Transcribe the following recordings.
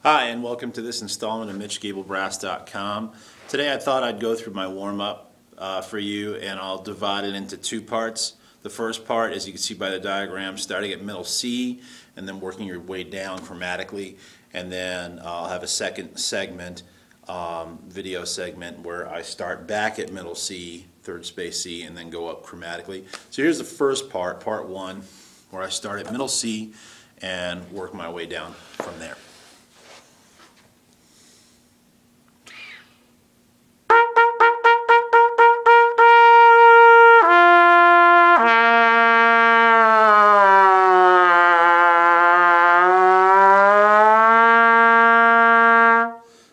Hi, and welcome to this installment of MitchGableBrass.com. Today I thought I'd go through my warm-up for you, and I'll divide it into two parts. The first part, as you can see by the diagram, starting at middle C and then working your way down chromatically, and then I'll have a second segment, video segment, where I start back at middle C, third space C, and then go up chromatically. So here's the first part, part one, where I start at middle C and work my way down from there.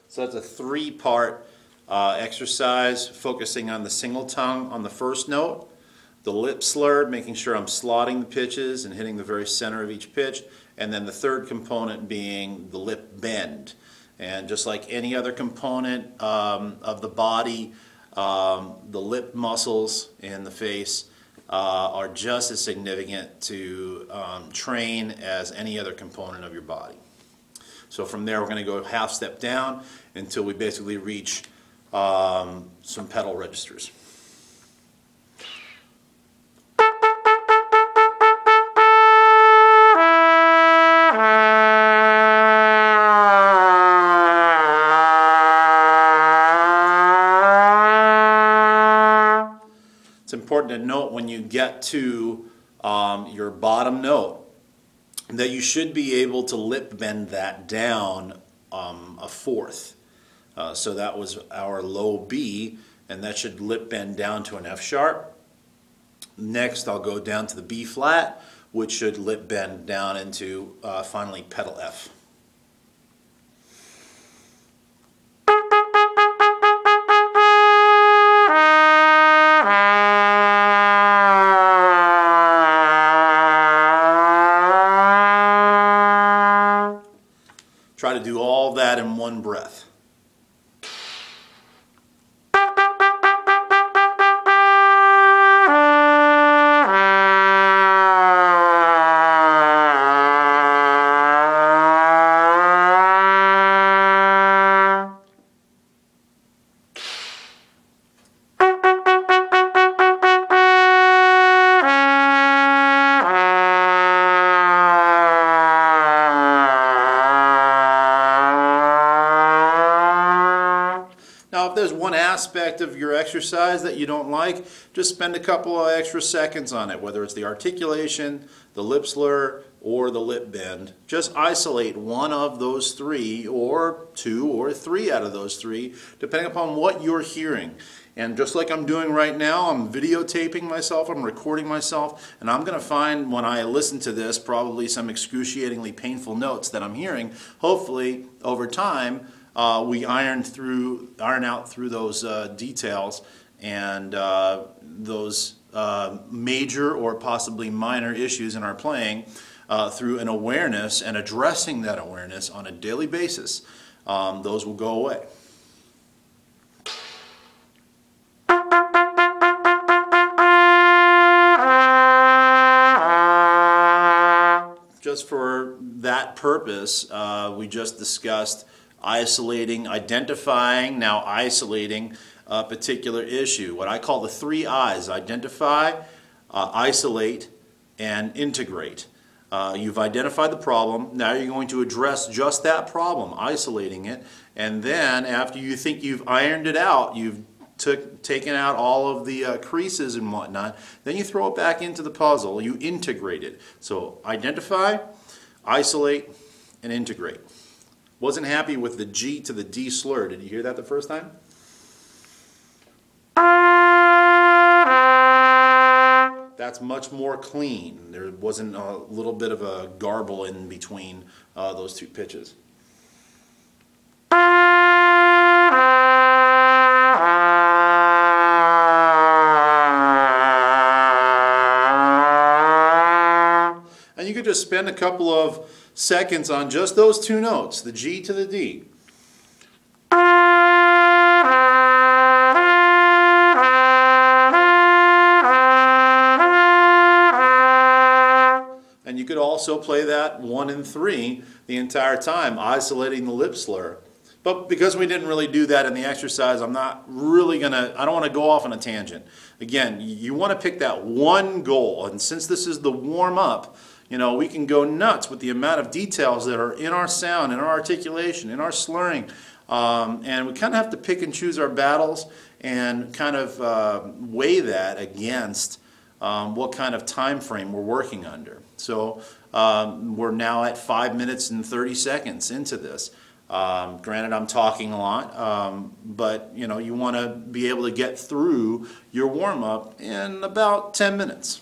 So that's a three-part exercise, focusing on the single tongue on the first note, the lip slur, making sure I'm slotting the pitches and hitting the very center of each pitch, and then the third component being the lip bend. And just like any other component of the body, the lip muscles in the face are just as significant to train as any other component of your body. So from there we're going to go half step down until we basically reach some pedal registers. It's important to note when you get to your bottom note that you should be able to lip bend that down a fourth. So that was our low B, and that should lip bend down to an F sharp. Next I'll go down to the B flat, which should lip bend down into finally pedal F. Try to do all that in one breath. Now, if there's one aspect of your exercise that you don't like, just spend a couple of extra seconds on it, whether it's the articulation, the lip slur, or the lip bend. Just isolate one of those three, or two or three out of those three, depending upon what you're hearing. And just like I'm doing right now, I'm videotaping myself, I'm recording myself, and I'm going to find when I listen to this probably some excruciatingly painful notes that I'm hearing. Hopefully, over time, we iron out through those details and those major or possibly minor issues in our playing through an awareness and addressing that awareness on a daily basis. Those will go away. Just for that purpose, we just discussed identifying a particular issue. What I call the three I's: identify, isolate, and integrate. You've identified the problem. Now you're going to address just that problem, isolating it, and then after you think you've ironed it out, you've taken out all of the creases and whatnot, then you throw it back into the puzzle. You integrate it. So identify, isolate, and integrate. Wasn't happy with the G to the D slur. Did you hear that the first time? That's much more clean. There wasn't a little bit of a garble in between those two pitches. And you could just spend a couple of seconds on just those two notes, the G to the D. you could also play that 1 and 3 the entire time, isolating the lip slur. But because we didn't really do that in the exercise, I don't want to go off on a tangent. Again, you want to pick that one goal, and since this is the warm-up, we can go nuts with the amount of details that are in our sound, in our articulation, in our slurring, and we kind of have to pick and choose our battles and kind of weigh that against what kind of time frame we're working under. So we're now at 5 minutes and 30 seconds into this. Granted, I'm talking a lot, but you want to be able to get through your warm-up in about 10 minutes.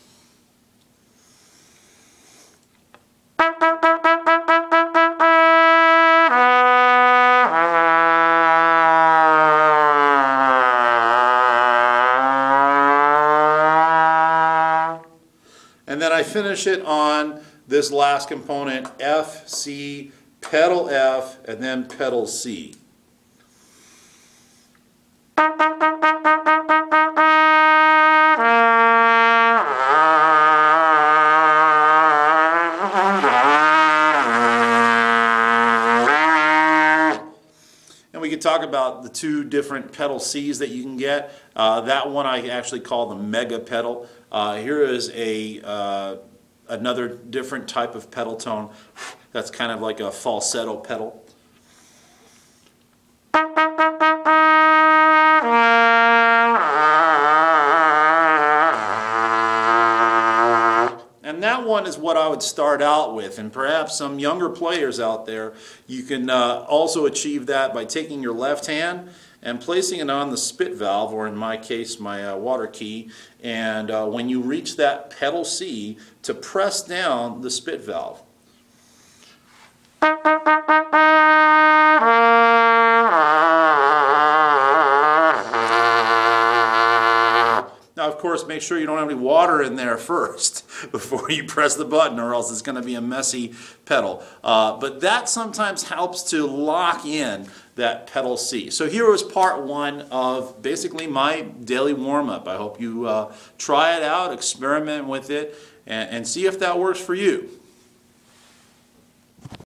And then I finish it on this last component, F, C, pedal F, and then pedal C. And we could talk about the 2 different pedal Cs that you can get. That one I actually call the mega pedal. Here is another different type of pedal tone. That's kind of like a falsetto pedal. And that one is what I would start out with, and perhaps some younger players out there, you can also achieve that by taking your left hand and placing it on the spit valve, or in my case, my water key, and when you reach that pedal C, to press down the spit valve. Now, of course, make sure you don't have any water in there first before you press the button, or else it's going to be a messy pedal. But that sometimes helps to lock in that pedal C. So here was part 1 of basically my daily warm-up. I hope you try it out, experiment with it, and see if that works for you.